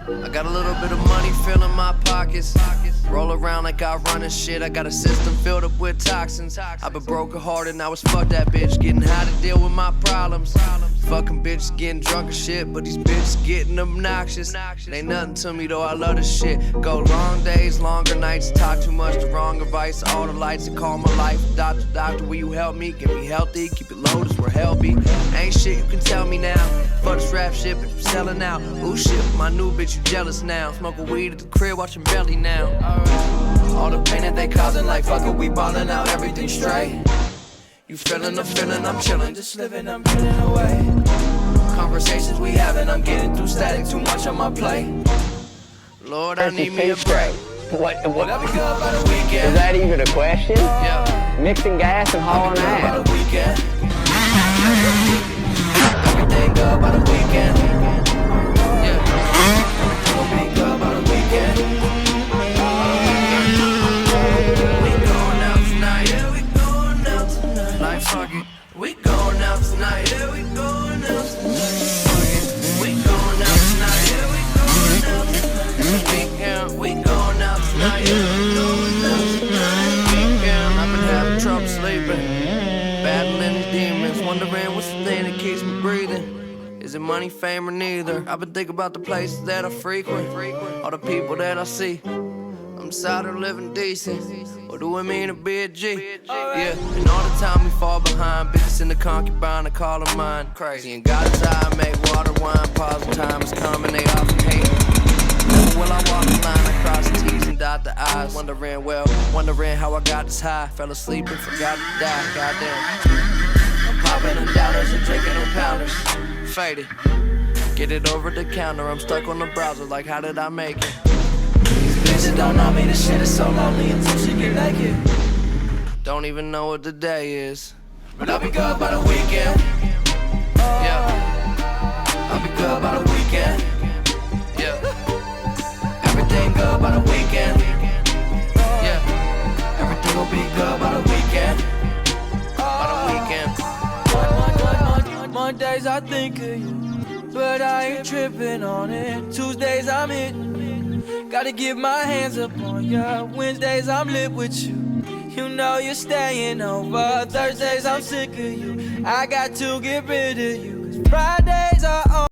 I got a little bit of money filling my pockets. Roll around like I run and shit. I got a system filled up with toxins. I've been broken hearted, now it's fuck that bitch. Getting how to deal with my problems. Fucking bitches getting drunk and shit, but these bitches getting obnoxious. It ain't nothing to me though, I love this shit. Go long days, longer nights, talk too much, the wrong advice. All the lights that call my life. Doctor, will you help me? Get me healthy, keep it low, that's where hell be. Ain't shit you can tell me now. Fuck this rap shit, but you selling out. Ooh shit, my new bitch, you jealous now. Smoking weed at the crib, watching Belly now. All the pain that they causing, like fuck it, we ballin' out, everything straight. You feeling the feeling, I'm chillin', just living, I'm getting away. Conversations we having, I'm getting through static, too much on my plate. Lord, I need me a break. What Is that even a question? Yeah. Mixing gas and hauling ass. Everything good by the weekend. Yeah. Gonna be good by the weekend. We going out tonight, yeah, we going out tonight. Like fuck it, we going out tonight, yeah, we going out tonight. Fuck it, we going out tonight, yeah, we going out tonight. Weekend, we going out tonight, yeah, we going out tonight. Weekend, I've been having trouble sleeping, battling the demons, wondering what's the thing that keeps me breathing. Is it money, fame, or neither? I've been thinking about the places that I frequent, all the people that I see. I'm tired of living decent. What do it mean to be a G? Yeah, and all the time we fall behind. Bitches in the concubine, I call them mine. Crazy, and God's eye, make water wine. Pause when time is coming, they often hate. Never will I walk the line, I cross the T's and dot the I's. Wondering how I got this high. Fell asleep and forgot to die, goddamn. I'm popping them dollars and drinking them pounders. Faded, get it over the counter. I'm stuck on the browser, like how did I make it? These bitches don't know me, this shit is so lonely until she get naked. Don't even know what the day is, but I'll be good by the weekend. Yeah, I'll be good by the weekend. Yeah, everything good by the weekend. Yeah, everything will be good by the weekend. By the weekend. Mondays I think of you, but I ain't tripping on it. Tuesdays I'm hitting, gotta get my hands up on ya. Wednesdays I'm lit with you, you know you're staying over. Thursdays I'm sick of you, I got to get rid of you. 'Cause Fridays are on